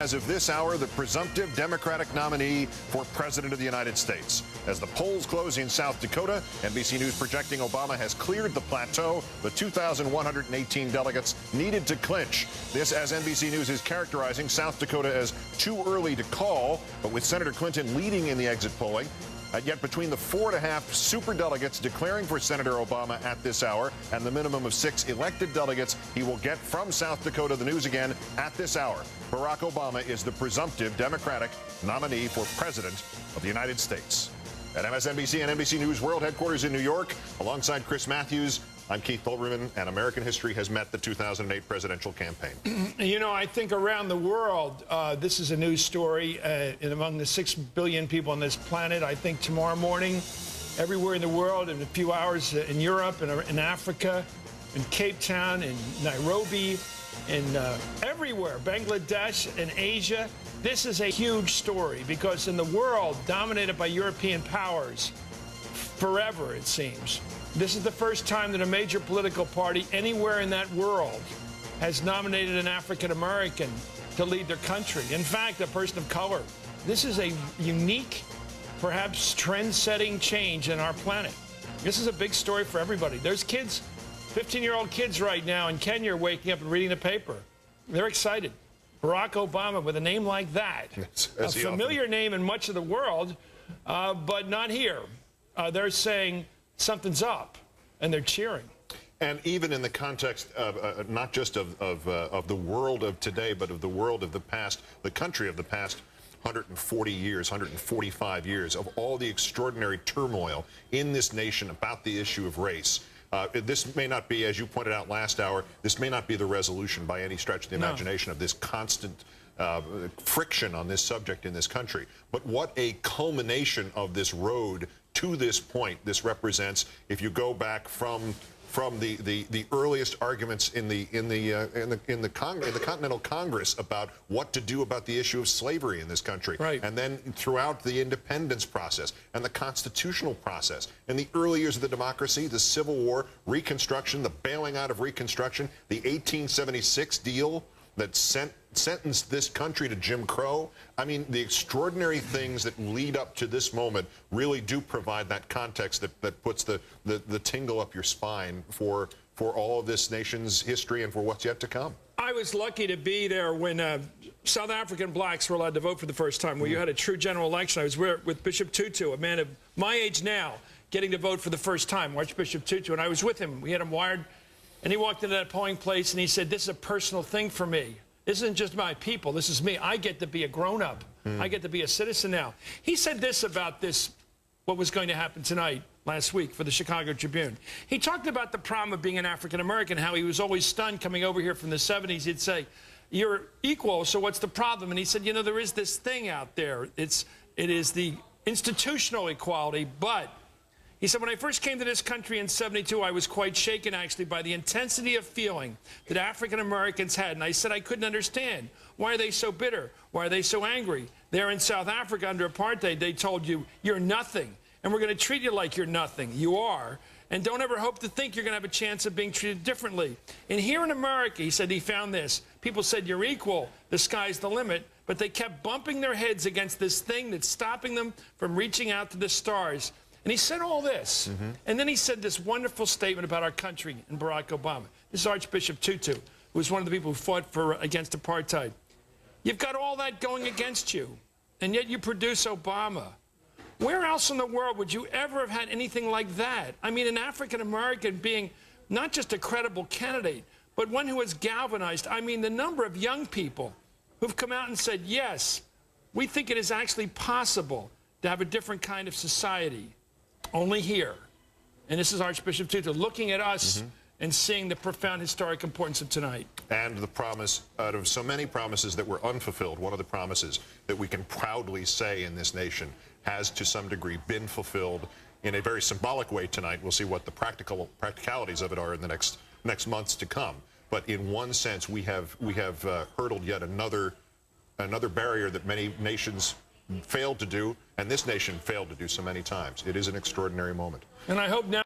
As of this hour, the presumptive Democratic nominee for President of the United States. As the polls close in South Dakota, NBC News projecting Obama has cleared the plateau, the 2,118 delegates needed to clinch. This, as NBC News is characterizing South Dakota as too early to call, but with Senator Clinton leading in the exit polling. Yet between the 4.5 superdelegates declaring for Senator Obama at this hour and the minimum of 6 elected delegates he will get from South Dakota, the news again at this hour. Barack Obama is the presumptive Democratic nominee for President of the United States. At MSNBC and NBC News World Headquarters in New York, alongside Chris Matthews, I'm Keith Olbermann, and American history has met the 2008 presidential campaign. You know, I think around the world, this is a news story. And among the 6 billion people on this planet, I think tomorrow morning, everywhere in the world, in a few hours in Europe, in Africa, in Cape Town, in Nairobi, in everywhere, Bangladesh and Asia, this is a huge story because in the world dominated by European powers, forever it seems, this is the first time that a major political party anywhere in that world has nominated an African American to lead their country. In fact, a person of color. This is a unique, perhaps trend-setting change in our planet. This is a big story for everybody. There's kids, 15-year-old kids right now in Kenya waking up and reading the paper. They're excited. Barack Obama with a name like that, a familiar name in much of the world, but not here. They're saying something's up, and they're cheering. And even in the context of not just of the world of today, but of the world of the past, the country of the past 140 years, 145 years, of all the extraordinary turmoil in this nation about the issue of race. This may not be, as you pointed out last hour, this may not be the resolution by any stretch of the imagination of this constant friction on this subject in this country. But what a culmination of this road to this point this represents. If you go back from the earliest arguments in the Continental Congress about what to do about the issue of slavery in this country, right, and then throughout the independence process and the constitutional process, and the early years of the democracy, the Civil War, Reconstruction, the bailing out of Reconstruction, the 1876 deal that sentenced this country to Jim Crow. I mean, the extraordinary things that lead up to this moment really do provide that context that puts the tingle up your spine for all of this nation's history and for what's yet to come. I was lucky to be there when South African blacks were allowed to vote for the first time, where you had a true general election. I was with Bishop Tutu, a man of my age now, getting to vote for the first time, Archbishop Tutu, and I was with him. We had him wired. And he walked into that polling place and he said, this is a personal thing for me. This isn't just my people. This is me. I get to be a grown-up. I get to be a citizen now. He said this about this, what was going to happen tonight, last week, for the Chicago Tribune. He talked about the problem of being an African-American, how he was always stunned coming over here from the 70s. He'd say, you're equal, so what's the problem? And he said, you know, there is this thing out there. It is the institutional equality, but he said, when I first came to this country in '72, I was quite shaken, actually, by the intensity of feeling that African Americans had. And I said I couldn't understand. Why are they so bitter? Why are they so angry? There in South Africa under apartheid, they told you, you're nothing. And we're going to treat you like you're nothing. You are. And don't ever hope to think you're going to have a chance of being treated differently. And here in America, he said he found this. People said, you're equal. The sky's the limit. But they kept bumping their heads against this thing that's stopping them from reaching out to the stars. And he said all this, and then he said this wonderful statement about our country and Barack Obama. This is Archbishop Tutu, who was one of the people who fought against apartheid. You've got all that going against you, and yet you produce Obama. Where else in the world would you ever have had anything like that? I mean, an African-American being not just a credible candidate, but one who has galvanized. I mean, the number of young people who've come out and said, yes, we think it is actually possible to have a different kind of society. Only here. And this is Archbishop Tutu looking at us and seeing the profound historic importance of tonight. And the promise, out of so many promises that were unfulfilled, one of the promises that we can proudly say in this nation has to some degree been fulfilled in a very symbolic way tonight. We'll see what the practicalities of it are in the next months to come. But in one sense, we have hurdled yet another barrier that many nations failed to do, and this nation failed to do so many times. It is an extraordinary moment. And I hope now